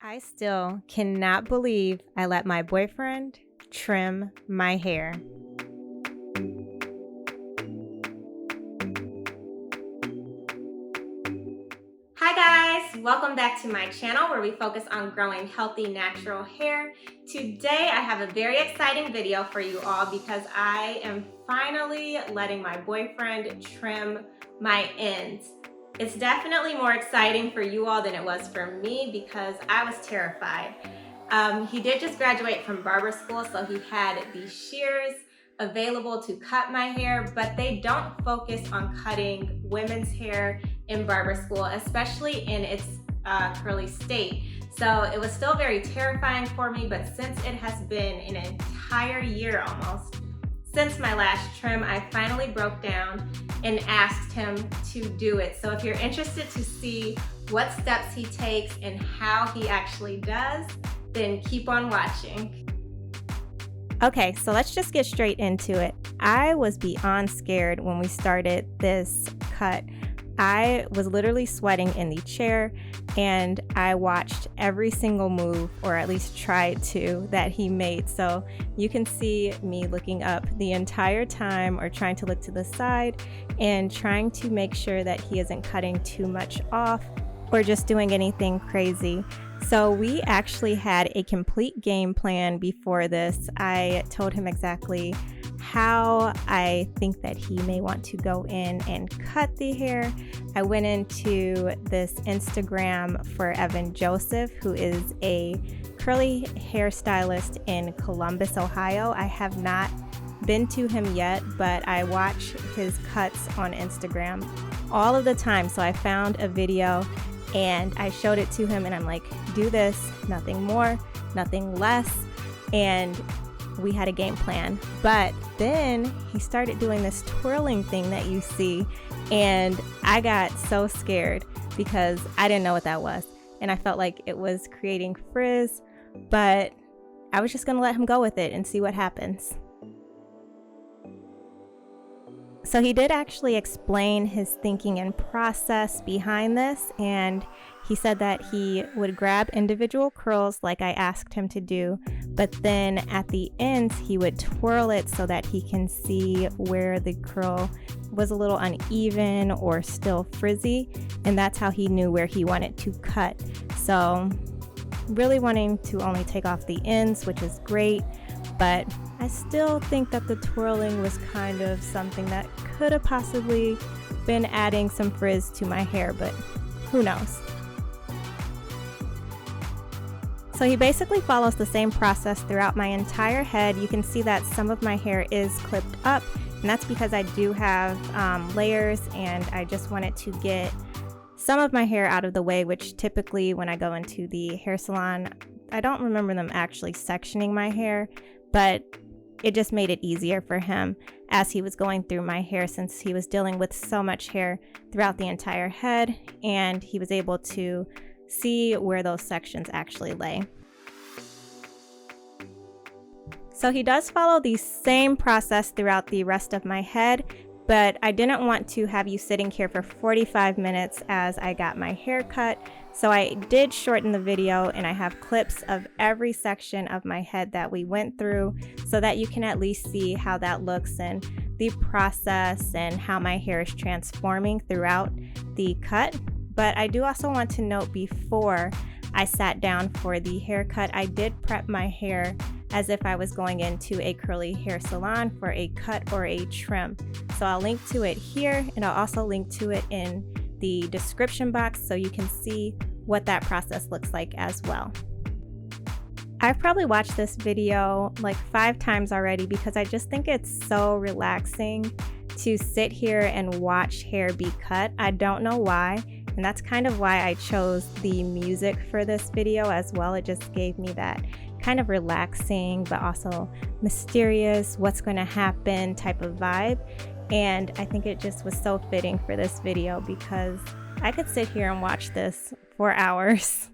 I still cannot believe I let my boyfriend trim my hair. Hi guys, welcome back to my channel where we focus on growing healthy natural hair. Today I have a very exciting video for you all because I am finally letting my boyfriend trim my ends. It's definitely more exciting for you all than it was for me because I was terrified. He did just graduate from barber school, so he had these shears available to cut my hair, but they don't focus on cutting women's hair in barber school, especially in its curly state. So it was still very terrifying for me, but since it has been an entire year almost since my last trim, I finally broke down and asked him to do it. So if you're interested to see what steps he takes and how he actually does, then keep on watching. Okay, so let's just get straight into it. I was beyond scared when we started this cut. I was literally sweating in the chair and I watched every single move, or at least tried to, that he made. So you can see me looking up the entire time or trying to look to the side and trying to make sure that he isn't cutting too much off or just doing anything crazy. So we actually had a complete game plan before this. I told him exactly how I think that he may want to go in and cut the hair. I went into this Instagram for Evan Joseph, who is a curly hairstylist in Columbus, Ohio. I have not been to him yet, but I watch his cuts on Instagram all of the time. So I found a video and I showed it to him and I'm like, do this, nothing more, nothing less. And we had a game plan. But then he started doing this twirling thing that you see, and I got so scared because I didn't know what that was. And I felt like it was creating frizz, but I was just gonna let him go with it and see what happens. So he did actually explain his thinking and process behind this, and he said that he would grab individual curls like I asked him to do, but then at the ends he would twirl it so that he can see where the curl was a little uneven or still frizzy, and that's how he knew where he wanted to cut. So really wanting to only take off the ends, which is great, but I still think that the twirling was kind of something that could have possibly been adding some frizz to my hair, but who knows. So he basically follows the same process throughout my entire head. You can see that some of my hair is clipped up, and that's because I do have layers, and I just wanted to get some of my hair out of the way, which typically when I go into the hair salon, I don't remember them actually sectioning my hair, but it just made it easier for him as he was going through my hair, since he was dealing with so much hair throughout the entire head, and he was able to see where those sections actually lay. So he does follow the same process throughout the rest of my head, but I didn't want to have you sitting here for 45 minutes as I got my hair cut. So I did shorten the video, and I have clips of every section of my head that we went through so that you can at least see how that looks and the process and how my hair is transforming throughout the cut. But I do also want to note, before I sat down for the haircut, I did prep my hair as if I was going into a curly hair salon for a cut or a trim. So I'll link to it here, and I'll also link to it in the description box so you can see what that process looks like as well. I've probably watched this video like 5 times already because I just think it's so relaxing to sit here and watch hair be cut. I don't know why, and that's kind of why I chose the music for this video as well. It just gave me that kind of relaxing but also mysterious, what's going to happen type of vibe. And I think it just was so fitting for this video because I could sit here and watch this for hours.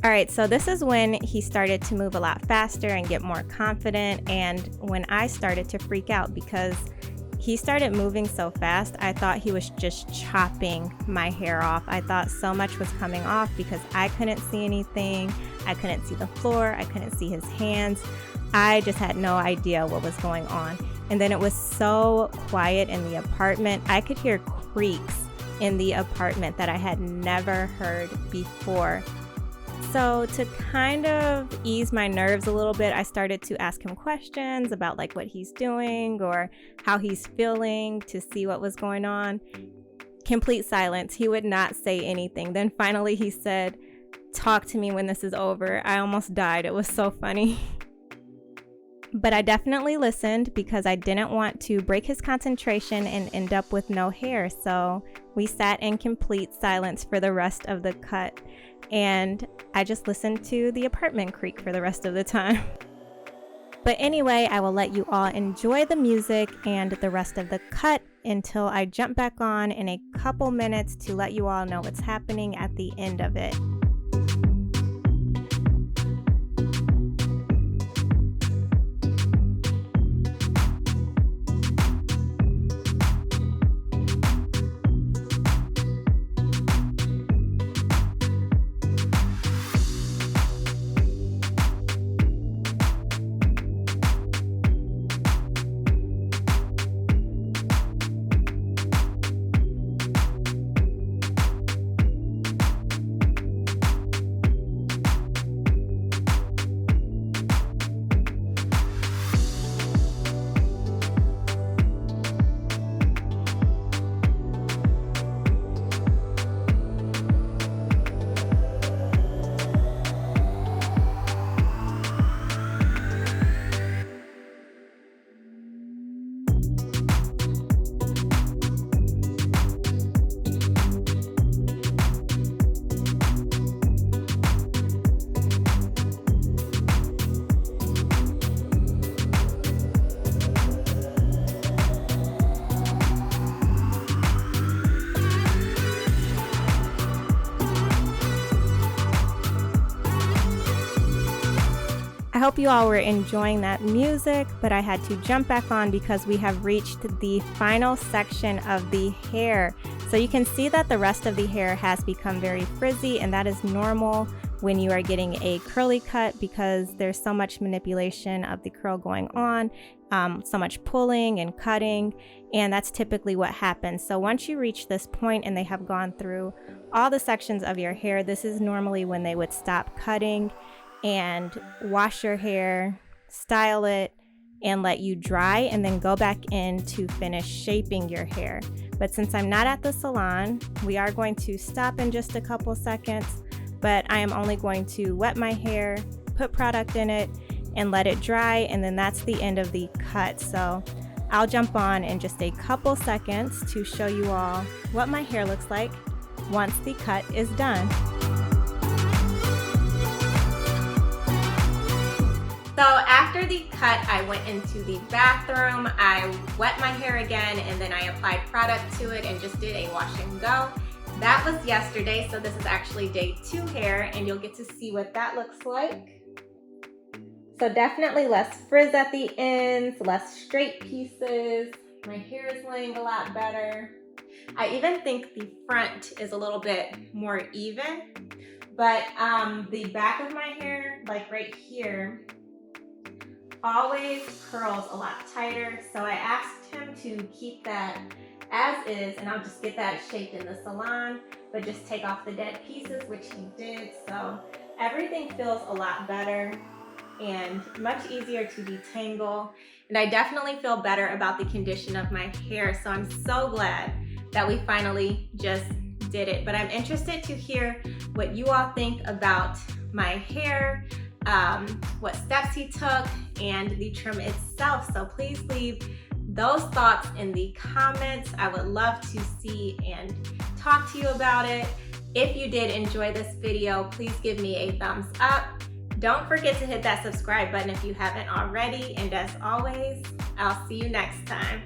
All right, so this is when he started to move a lot faster and get more confident, and when I started to freak out because he started moving so fast. I thought he was just chopping my hair off. I thought so much was coming off because I couldn't see anything. I couldn't see the floor. I couldn't see his hands. I just had no idea what was going on. And then it was so quiet in the apartment. I could hear creaks in the apartment that I had never heard before. So to kind of ease my nerves a little bit, I started to ask him questions about like what he's doing or how he's feeling to see what was going on. Complete silence. He would not say anything. Then finally he said, "Talk to me when this is over." I almost died. It was so funny. But I definitely listened because I didn't want to break his concentration and end up with no hair. So we sat in complete silence for the rest of the cut. And I just listened to the apartment creak for the rest of the time. But anyway, I will let you all enjoy the music and the rest of the cut until I jump back on in a couple minutes to let you all know what's happening at the end of it. I hope you all were enjoying that music, but I had to jump back on because we have reached the final section of the hair. So you can see that the rest of the hair has become very frizzy, and that is normal when you are getting a curly cut because there's so much manipulation of the curl going on, so much pulling and cutting, and that's typically what happens. So once you reach this point and they have gone through all the sections of your hair, this is normally when they would stop cutting and wash your hair, style it, and let you dry, and then go back in to finish shaping your hair. But since I'm not at the salon, we are going to stop in just a couple seconds, but I am only going to wet my hair, put product in it, and let it dry, and then that's the end of the cut. So I'll jump on in just a couple seconds to show you all what my hair looks like once the cut is done. So after the cut, I went into the bathroom, I wet my hair again, and then I applied product to it and just did a wash and go. That was yesterday, so this is actually day 2 hair, and you'll get to see what that looks like. So definitely less frizz at the ends, less straight pieces. My hair is laying a lot better. I even think the front is a little bit more even, but the back of my hair, like right here, always curls a lot tighter. So I asked him to keep that as is, and I'll just get that shaped in the salon, but just take off the dead pieces, which he did. So everything feels a lot better and much easier to detangle. And I definitely feel better about the condition of my hair. So I'm so glad that we finally just did it. But I'm interested to hear what you all think about my hair, what steps he took, and the trim itself. So please leave those thoughts in the comments. I would love to see and talk to you about it. If you did enjoy this video, please give me a thumbs up. Don't forget to hit that subscribe button if you haven't already. And as always, I'll see you next time.